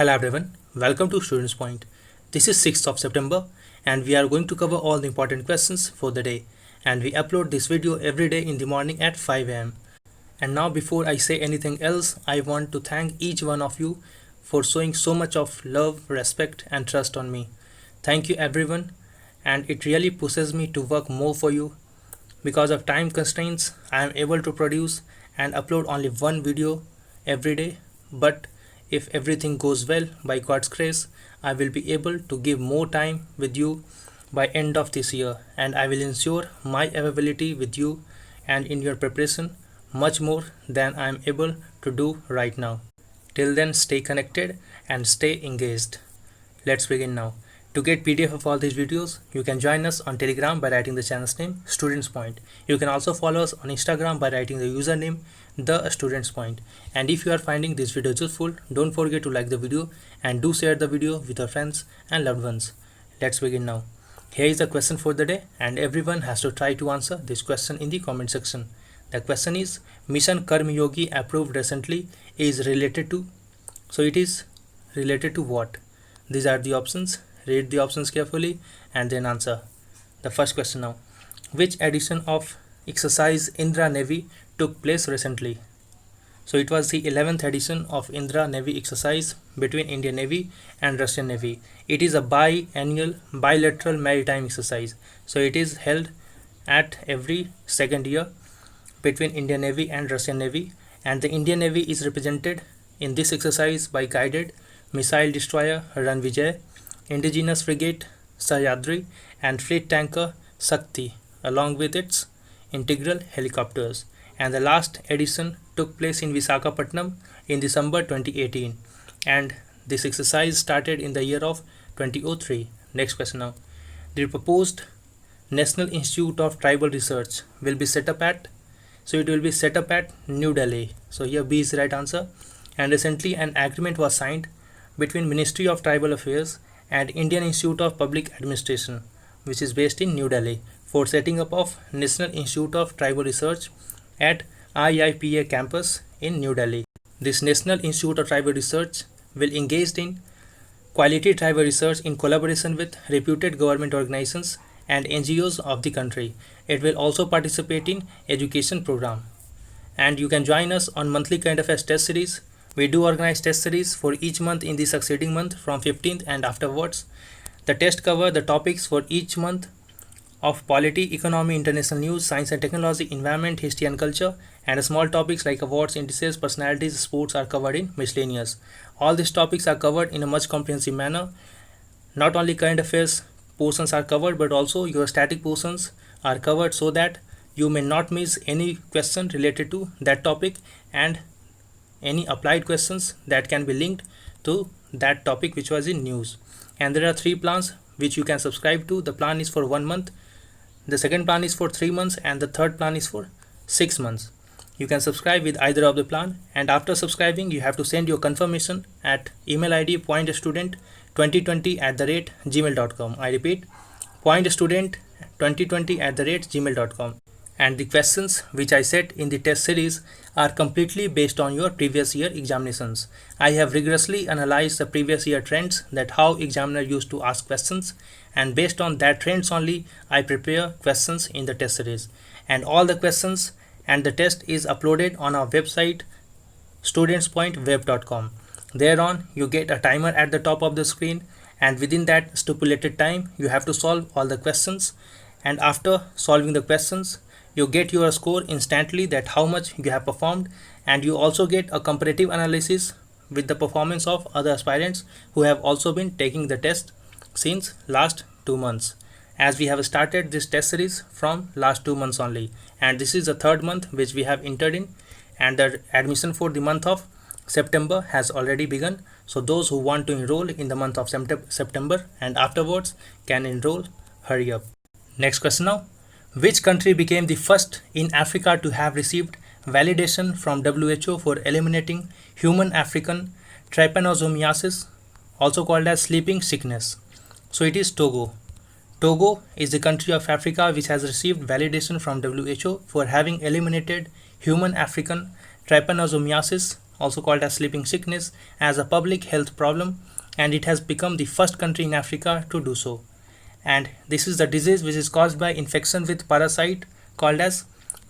Hello everyone, welcome to Students Point. This is 6th of September and we are going to cover all the important questions for the day, and we upload this video every day in the morning at 5 am. And now before I say anything else, I want to thank each one of you for showing so much of love, respect and trust on me. Thank you everyone, and it really pushes me to work more for you. Because of time constraints, I am able to produce and upload only one video every day, but if everything goes well, by God's grace, I will be able to give more time with you by end of this year, and I will ensure my availability with you and in your preparation much more than I am able to do right now. Till then, stay connected and stay engaged. Let's begin now. To get PDF of all these videos, you can join us on Telegram by writing the channel's name, Students Point. You can also follow us on Instagram by writing the username, The Students Point. And if you are finding this video useful, don't forget to like the video and do share the video with your friends and loved ones. Let's begin now. Here is the question for the day, and everyone has to try to answer this question in the comment section. The question is, Mission Karma Yogi approved recently is related to, so it is related to what? These are the options. Read the options carefully and then answer. The first question now. Which edition of exercise Indra Navy took place recently? So it was the 11th edition of Indra Navy exercise between Indian Navy and Russian Navy. It is a biannual bilateral maritime exercise. So it is held at every second year between Indian Navy and Russian Navy, and the Indian Navy is represented in this exercise by guided missile destroyer Ranvijay, indigenous frigate Sahyadri and fleet tanker Shakti along with its integral helicopters. And the last edition took place in Visakhapatnam in December 2018, and this exercise started in the year of 2003. Next question now. The proposed National Institute of Tribal Research will be set up at, so it will be set up at New Delhi. So here B is the right answer. And recently an agreement was signed between Ministry of Tribal Affairs and Indian Institute of Public Administration, which is based in New Delhi, for setting up of National Institute of Tribal Research at IIPA campus in New Delhi. This National Institute of Tribal Research will engage in quality tribal research in collaboration with reputed government organizations and NGOs of the country. It will also participate in education program. And you can join us on monthly kind affairs test series. We do organize test series for each month in the succeeding month from 15th and afterwards. The test cover the topics for each month of polity, economy, international news, science and technology, environment, history and culture, and small topics like awards, indices, personalities, sports are covered in miscellaneous. All these topics are covered in a much comprehensive manner. Not only current affairs portions are covered, but also your static portions are covered so that you may not miss any question related to that topic and any applied questions that can be linked to that topic which was in news. And there are 3 plans which you can subscribe to. The plan is for 1 month, the second plan is for 3 months, and the third plan is for 6 months. You can subscribe with either of the plan, and after subscribing you have to send your confirmation at email ID pointstudent2020@gmail.com. I repeat, pointstudent2020@gmail.com. And the questions which I set in the test series are completely based on your previous year examinations. I have rigorously analyzed the previous year trends, that how examiner used to ask questions, and based on that trends only I prepare questions in the test series. And all the questions and the test is uploaded on our website studentspointweb.com. Thereon you get a timer at the top of the screen, and within that stipulated time you have to solve all the questions, and after solving the questions you get your score instantly, that how much you have performed, and you also get a comparative analysis with the performance of other aspirants who have also been taking the test since last 2 months, as we have started this test series from last 2 months only, and this is the 3rd month which we have entered in, and the admission for the month of September has already begun. So those who want to enroll in the month of September and afterwards can enroll, hurry up. Next question now. Which country became the first in Africa to have received validation from WHO for eliminating human African trypanosomiasis, also called as sleeping sickness? So it is Togo. Togo is the country of Africa which has received validation from WHO for having eliminated human African trypanosomiasis, also called as sleeping sickness, as a public health problem, and it has become the first country in Africa to do so. And this is the disease which is caused by infection with parasite called as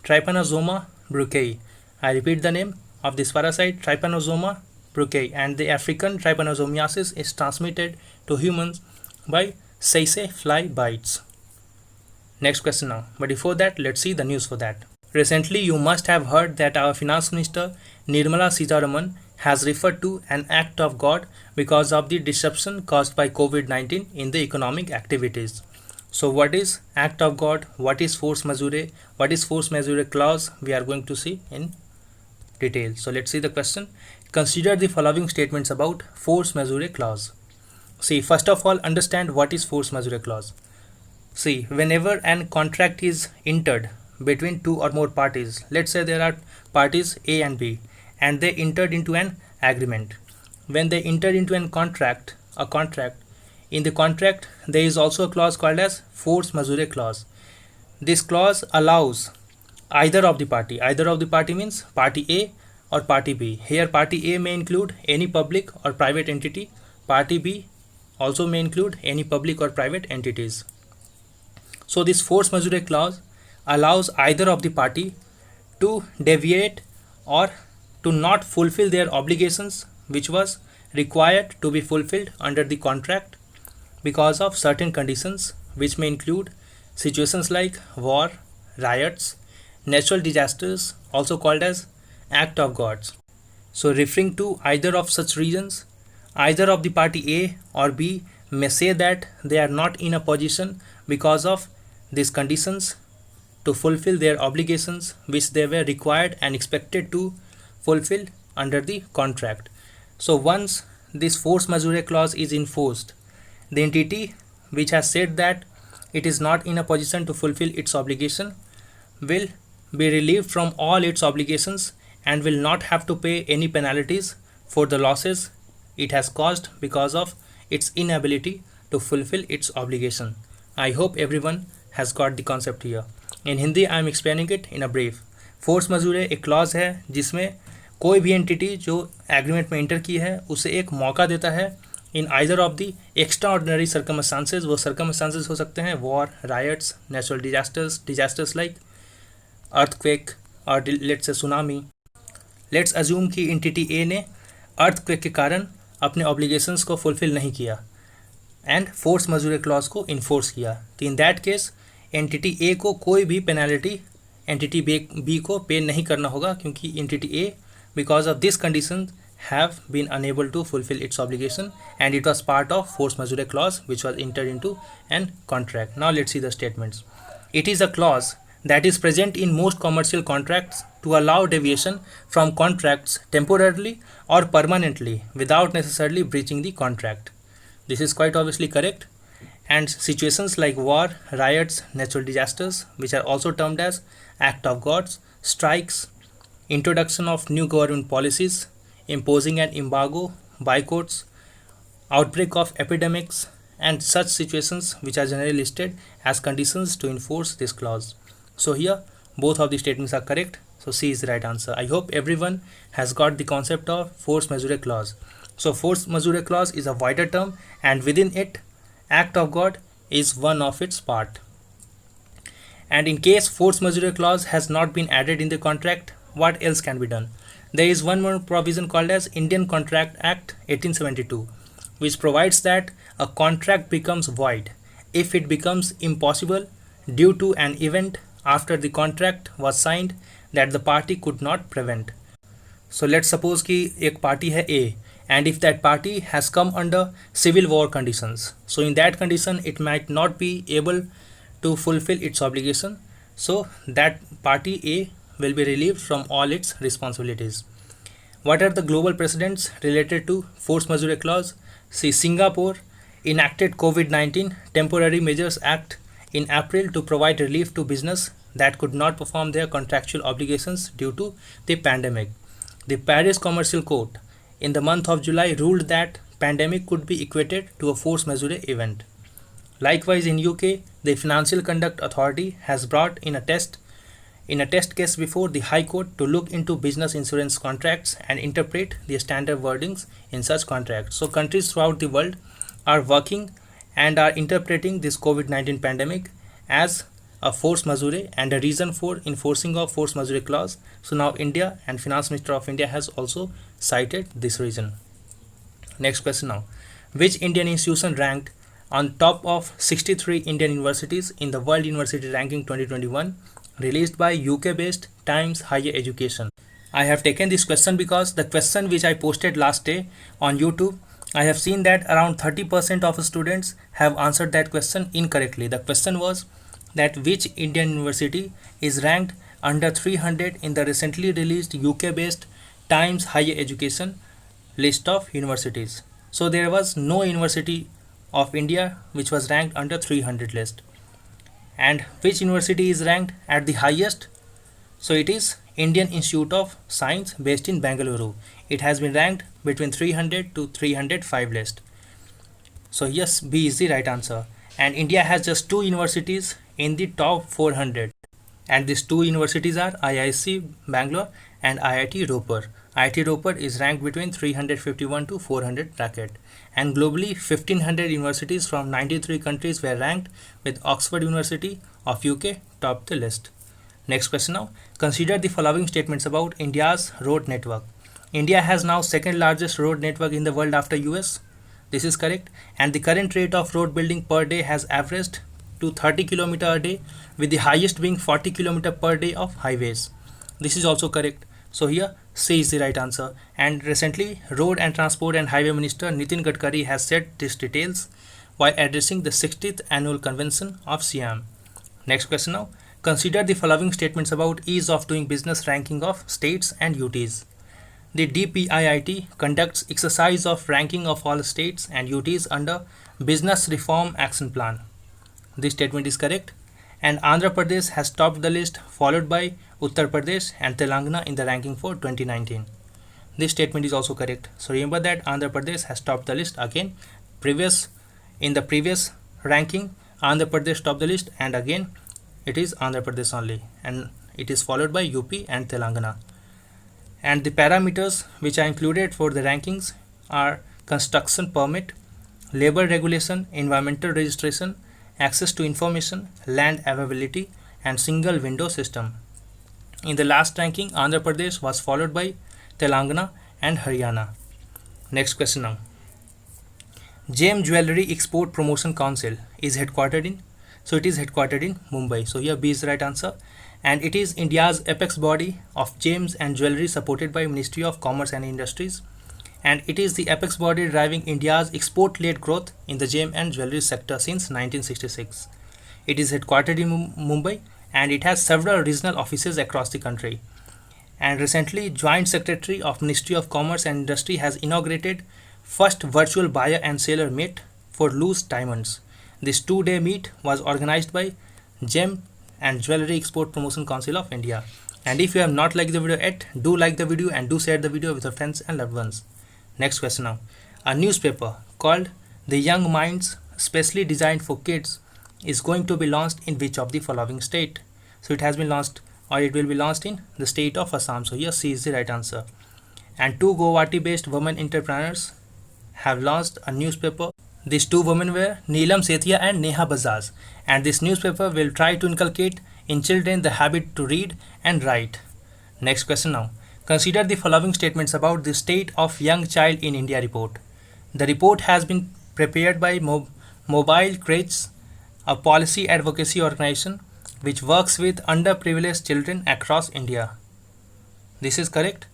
Trypanosoma brucei. I repeat the name of this parasite, Trypanosoma brucei, and the African trypanosomiasis is transmitted to humans by saisei fly bites. Next question now, but before that, let's see the news for that. Recently, you must have heard that our Finance Minister Nirmala Sitharaman has referred to an act of God because of the disruption caused by COVID-19 in the economic activities. So what is act of God? What is force majeure? What is force majeure clause? We are going to see in detail. So let's see the question. Consider the following statements about force majeure clause. See, first of all, understand what is force majeure clause. See, whenever an contract is entered between two or more parties, let's say there are parties A and B, and they entered into an agreement. When they entered into a contract, in the contract there is also a clause called as force majeure clause. This clause allows either of the party means party A or party B. Here party A may include any public or private entity, party B also may include any public or private entities. So this force majeure clause allows either of the party to deviate or to not fulfill their obligations which was required to be fulfilled under the contract because of certain conditions, which may include situations like war, riots, natural disasters, also called as act of gods. So referring to either of such reasons, either of the party A or B may say that they are not in a position because of these conditions to fulfill their obligations which they were required and expected to fulfill under the contract. So once this force majeure clause is enforced, the entity which has said that it is not in a position to fulfill its obligation will be relieved from all its obligations and will not have to pay any penalties for the losses it has caused because of its inability to fulfill its obligation. I hope everyone has got the concept here. In Hindi I am explaining it in a brief. Force majeure एक clause है जिसमें कोई भी entity जो agreement में inter की है उसे एक मौका देता है in either of the extraordinary circumstances. वो सर्कमस्टांसेस हो सकते हैं war, riots, natural disasters like earthquake और let's say tsunami. Let's assume कि एंटिटी ए ने अर्थक्वेक के कारण अपने ऑब्लिगेशंस को फुलफिल नहीं किया एंड फोर्स मजूरे क्लॉज को इन्फोर्स किया. तो इन दैट केस एंटिटी ए को कोई भी पेनल्टी एंटिटी बी को पे नहीं करना होगा क्योंकि entity A because of this condition have been unable to fulfill its obligation and it was part of force majeure clause which was entered into an contract. Now let's see the statements. It is a clause that is present in most commercial contracts to allow deviation from contracts temporarily or permanently without necessarily breaching the contract. This is quite obviously correct. And situations like war, riots, natural disasters, which are also termed as act of gods, strikes, introduction of new government policies, imposing an embargo, boycotts, outbreak of epidemics, and such situations which are generally listed as conditions to enforce this clause. So here both of the statements are correct. So C is the right answer. I hope everyone has got the concept of force majeure clause. So force majeure clause is a wider term and within it act of God is one of its part. And in case force majeure clause has not been added in the contract, what else can be done? There is one more provision called as Indian Contract Act 1872 which provides that a contract becomes void if it becomes impossible due to an event after the contract was signed that the party could not prevent. So let's suppose कि एक party है A and if that party has come under civil war conditions, so in that condition it might not be able to fulfill its obligation, so that party A will be relieved from all its responsibilities. What are the global precedents related to force majeure clause? See, Singapore enacted COVID-19 Temporary Measures Act in April to provide relief to business that could not perform their contractual obligations due to the pandemic. The Paris Commercial Court in the month of July ruled that pandemic could be equated to a force majeure event. Likewise in UK, the Financial Conduct Authority has brought in a test in a test case before the High Court to look into business insurance contracts and interpret the standard wordings in such contracts. So countries throughout the world are working and are interpreting this COVID-19 pandemic as a force majeure and a reason for enforcing of force majeure clause. So now India and Finance Minister of India has also cited this reason. Next question now. Which Indian institution ranked on top of 63 Indian universities in the World University Ranking 2021 released by UK-based Times Higher Education? I have taken this question because the question which I posted last day on YouTube, I have seen that around 30% of students have answered that question incorrectly. The question was that which Indian university is ranked under 300 in the recently released UK-based Times Higher Education list of universities. So there was no university of India which was ranked under 300 list. And which university is ranked at the highest? So it is Indian Institute of Science based in Bengaluru. It has been ranked between 300 to 305 list. So yes, B is the right answer. And India has just 2 universities in the top 400. And these 2 universities are IISc Bangalore and IIT Ropar. IIT Ropar is ranked between 351 to 400 bracket. And globally, 1500 universities from 93 countries were ranked, with Oxford University of UK topped the list. Next question now. Consider the following statements about India's road network. India has now second largest road network in the world after US. This is correct. And the current rate of road building per day has averaged to 30 km a day, with the highest being 40 km per day of highways. This is also correct. So here C is the right answer. And recently, Road and Transport and Highway Minister Nitin Gadkari has said these details while addressing the 60th annual convention of SIAM. Next question now. Consider the following statements about ease of doing business ranking of states and UTs. The DPIIT conducts exercise of ranking of all states and UTs under Business Reform Action Plan. This statement is correct. And Andhra Pradesh has topped the list, followed by Uttar Pradesh and Telangana in the ranking for 2019. This statement is also correct. So remember that Andhra Pradesh has topped the list again. In the previous ranking, Andhra Pradesh topped the list, and again it is Andhra Pradesh only, and it is followed by UP and Telangana. And the parameters which are included for the rankings are construction permit, labor regulation, environmental registration, access to information, land availability, and single window system. In the last ranking, Andhra Pradesh was followed by Telangana and Haryana. Next question now. Jewellery Export Promotion Council is headquartered in, so it is headquartered in Mumbai. So here B is the right answer. And it is India's apex body of gems and jewellery supported by Ministry of Commerce and Industries. And it is the apex body driving India's export-led growth in the gem and jewellery sector since 1966. It is headquartered in Mumbai, and it has several regional offices across the country. And recently, Joint Secretary of Ministry of Commerce and Industry has inaugurated first virtual buyer and seller meet for loose diamonds. This 2-day meet was organized by Gem and Jewellery Export Promotion Council of India. And if you have not liked the video yet, do like the video and do share the video with your friends and loved ones. Next question now. A newspaper called The Young Minds, specially designed for kids, is going to be launched in which of the following state? So it has been launched, or it will be launched in the state of Assam. So here C is the right answer. And 2 Guwahati based women entrepreneurs have launched a newspaper. These 2 women were Neelam Sethia and Neha Bajaj, and this newspaper will try to inculcate in children the habit to read and write. Next question now. Consider the following statements about the state of young child in India report. The report has been prepared by Mobile Crates, a policy advocacy organization which works with underprivileged children across India. This is correct.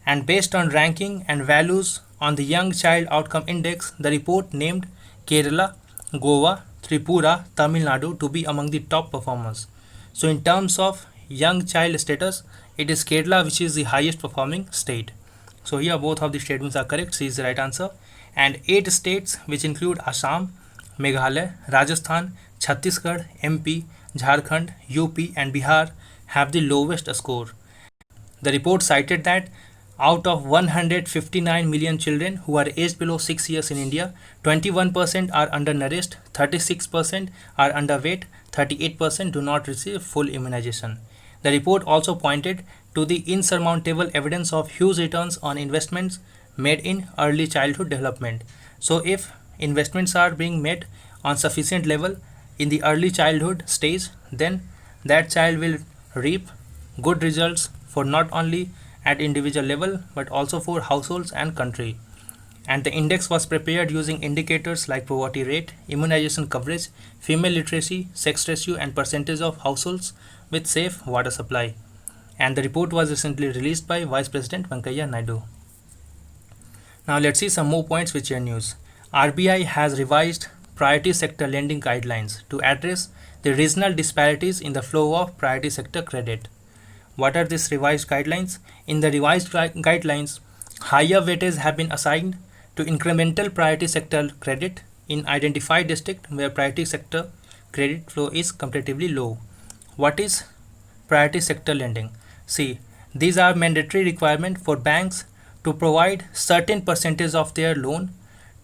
And based on ranking and values on the Young Child Outcome Index, the report named Kerala, Goa, Tripura, Tamil Nadu to be among the top performers. So in terms of young child status, it is Kerala which is the highest performing state. So here both of the statements are correct. C is the right answer. And 8 states which include Assam, Meghalaya, Rajasthan, Chhattisgarh, MP, Jharkhand, UP and Bihar have the lowest score. The report cited that out of 159 million children who are aged below 6 years in India, 21% are undernourished, 36% are underweight, 38% do not receive full immunization. The report also pointed to the insurmountable evidence of huge returns on investments made in early childhood development. So if investments are being made on sufficient level in the early childhood stage, then that child will reap good results for not only at individual level but also for households and country. And the index was prepared using indicators like poverty rate, immunization coverage, female literacy, sex ratio, and percentage of households with safe water supply. And the report was recently released by Vice President Venkaiah Naidu. Now let's see some more points which are news. RBI has revised priority sector lending guidelines to address the regional disparities in the flow of priority sector credit. What are these revised guidelines? In the revised guidelines, higher weightage have been assigned to incremental priority sector credit in identified districts where priority sector credit flow is comparatively low. What is priority sector lending? See, these are mandatory requirements for banks to provide certain percentage of their loan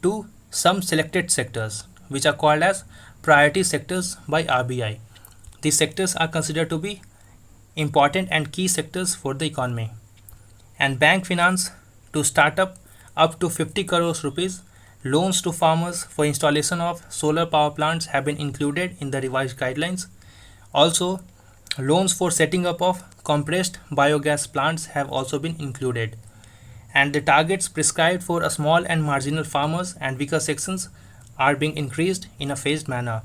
to some selected sectors, which are called as priority sectors by RBI. These sectors are considered to be important and key sectors for the economy. And bank finance to startup up to 50 crores rupees. Loans to farmers for installation of solar power plants have been included in the revised guidelines. Also, loans for setting up of compressed biogas plants have also been included. And the targets prescribed for a small and marginal farmers and weaker sections are being increased in a phased manner.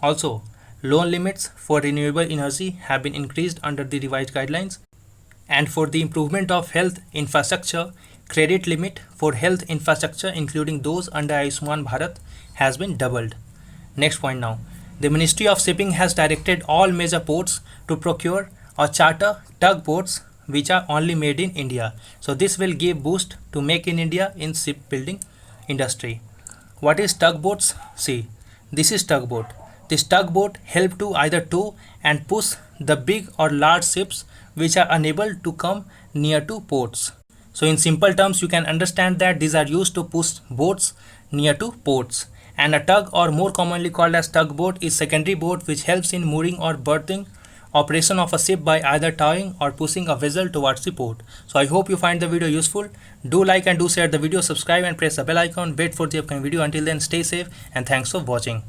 Also, loan limits for renewable energy have been increased under the revised guidelines. And for the improvement of health infrastructure, credit limit for health infrastructure including those under Ayushman Bharat has been doubled. Next point now. The Ministry of Shipping has directed all major ports to procure or charter tugboats which are only made in India. So this will give boost to Make in India in shipbuilding industry. What is tugboats? See, this is tugboat. This tugboat help to either tow and push the big or large ships which are unable to come near to ports. So in simple terms, you can understand that these are used to push boats near to ports. And a tug, or more commonly called as tugboat, is secondary boat which helps in mooring or berthing operation of a ship by either towing or pushing a vessel towards the port. So I hope you find the video useful. Do like and do share the video, subscribe and press the bell icon. Wait for the upcoming video. Until then, stay safe and thanks for watching.